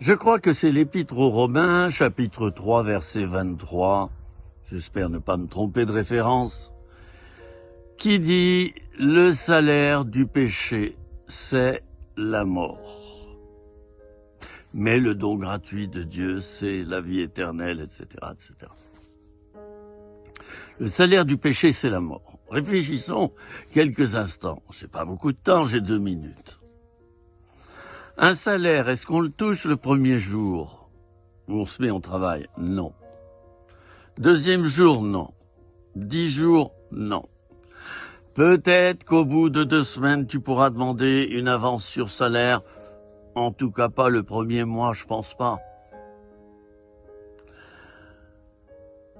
Je crois que c'est l'Épître aux Romains, chapitre 3, verset 23, j'espère ne pas me tromper de référence, qui dit « Le salaire du péché, c'est la mort. Mais le don gratuit de Dieu, c'est la vie éternelle, etc. etc. » Le salaire du péché, c'est la mort. Réfléchissons quelques instants. J'ai pas beaucoup de temps, j'ai 2 minutes. Un salaire, est-ce qu'on le touche le premier jour où on se met au travail? Non. Deuxième jour, non. 10 jours, non. Peut-être qu'au bout de 2 semaines, tu pourras demander une avance sur salaire. En tout cas, pas le premier mois, je pense pas.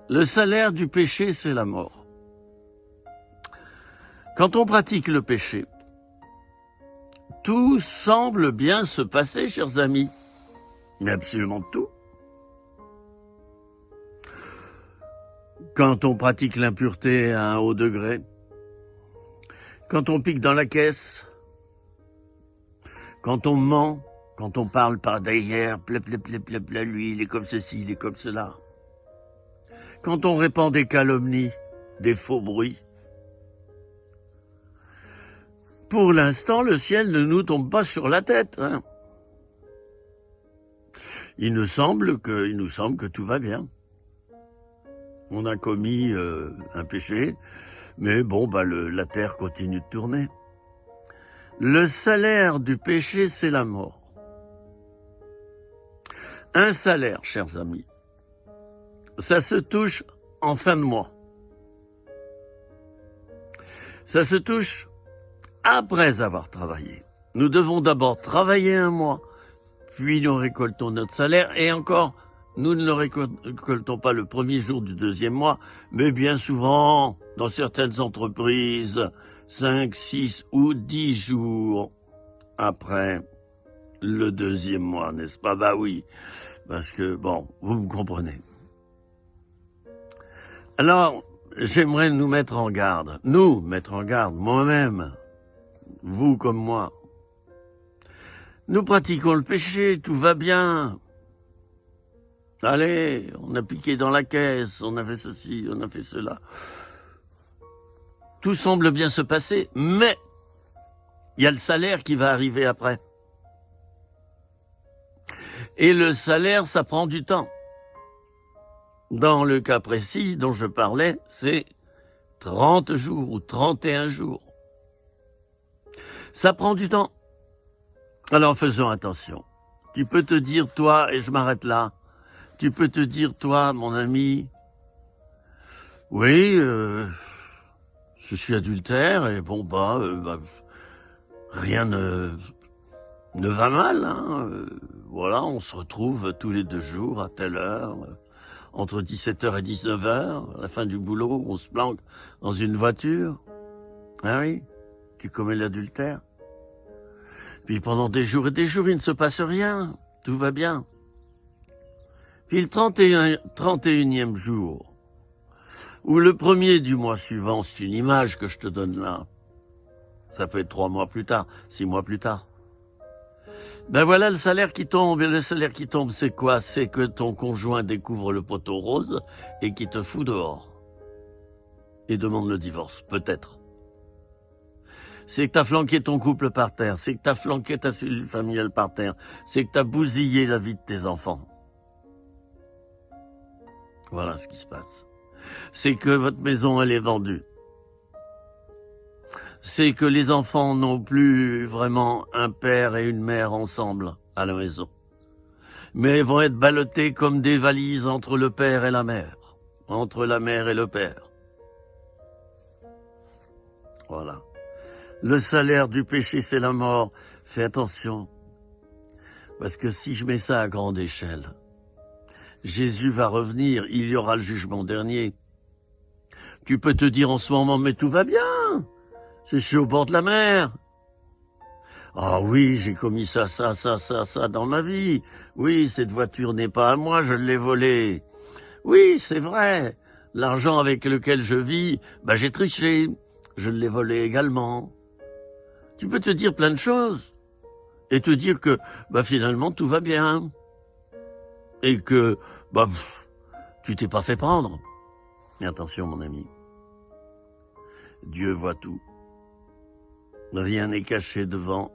Le salaire du péché, c'est la mort. Quand on pratique le péché, tout semble bien se passer, chers amis. Mais absolument tout. Quand on pratique l'impureté à un haut degré, quand on pique dans la caisse, quand on ment, quand on parle par derrière, lui, il est comme ceci, il est comme cela. Quand on répand des calomnies, des faux bruits. Pour l'instant, le ciel ne nous tombe pas sur la tête. Hein. Il nous semble que tout va bien. On a commis un péché, mais bon, la terre continue de tourner. Le salaire du péché, c'est la mort. Un salaire, chers amis, ça se touche en fin de mois. Ça se touche après avoir travaillé. Nous devons d'abord travailler 1 mois, puis nous récoltons notre salaire, et encore, nous ne le récoltons pas le premier jour du 2e mois, mais bien souvent, dans certaines entreprises, 5, 6 ou 10 jours après le 2e mois, n'est-ce pas? Bah oui, parce que, bon, vous me comprenez. Alors, j'aimerais nous mettre en garde, moi-même, vous comme moi. Nous pratiquons le péché, tout va bien. Allez, on a piqué dans la caisse, on a fait ceci, on a fait cela. Tout semble bien se passer, mais il y a le salaire qui va arriver après. Et le salaire, ça prend du temps. Dans le cas précis dont je parlais, c'est 30 jours ou 31 jours. Ça prend du temps. Alors faisons attention. Tu peux te dire, toi, et je m'arrête là, tu peux te dire, toi, mon ami, oui, je suis adultère et bon, rien ne va mal. Hein. Voilà, on se retrouve tous les 2 jours à telle heure, entre 17h et 19h, à la fin du boulot, on se planque dans une voiture. Ah oui, tu commets l'adultère. Puis pendant des jours et des jours, il ne se passe rien, tout va bien. Puis le 31e jour, ou le 1er du mois suivant, c'est une image que je te donne là. Ça peut être 3 mois plus tard, 6 mois plus tard. Ben voilà le salaire qui tombe. Et le salaire qui tombe, c'est quoi? C'est que ton conjoint découvre le poteau rose et qui te fout dehors. Et demande le divorce, peut-être. C'est que t'as flanqué ton couple par terre. C'est que t'as flanqué ta cellule familiale par terre. C'est que t'as bousillé la vie de tes enfants. Voilà ce qui se passe. C'est que votre maison, elle est vendue. C'est que les enfants n'ont plus vraiment un père et une mère ensemble à la maison. Mais vont être ballottés comme des valises entre le père et la mère. Entre la mère et le père. Voilà. Le salaire du péché, c'est la mort. Fais attention. Parce que si je mets ça à grande échelle, Jésus va revenir, il y aura le jugement dernier. Tu peux te dire en ce moment, mais tout va bien. Je suis au bord de la mer. Ah oui, j'ai commis ça dans ma vie. Oui, cette voiture n'est pas à moi, je l'ai volée. Oui, c'est vrai. L'argent avec lequel je vis, j'ai triché. Je l'ai volé également. Tu peux te dire plein de choses. Et te dire que, finalement, tout va bien. et que bah, tu t'es pas fait prendre. Mais attention mon ami, Dieu voit tout. Rien n'est caché devant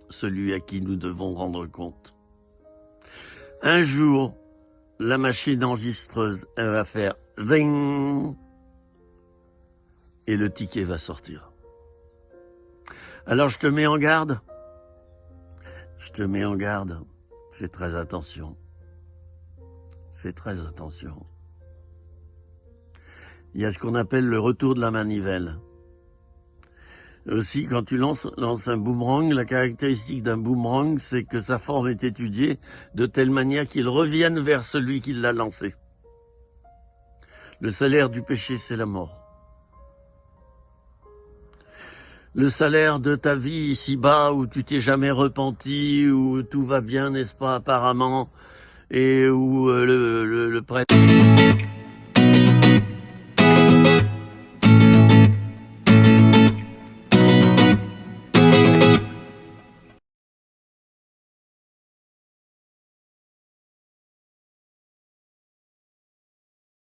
celui à qui nous devons rendre compte. Un jour, la machine enregistreuse, elle va faire zing et le ticket va sortir. Alors je te mets en garde. Je te mets en garde. Fais très attention. Fais très attention. Il y a ce qu'on appelle le retour de la manivelle. Aussi, quand tu lances un boomerang, la caractéristique d'un boomerang, c'est que sa forme est étudiée de telle manière qu'il revienne vers celui qui l'a lancé. Le salaire du péché, c'est la mort. Le salaire de ta vie ici-bas, où tu t'es jamais repenti, où tout va bien, n'est-ce pas, apparemment, et où le prêtre...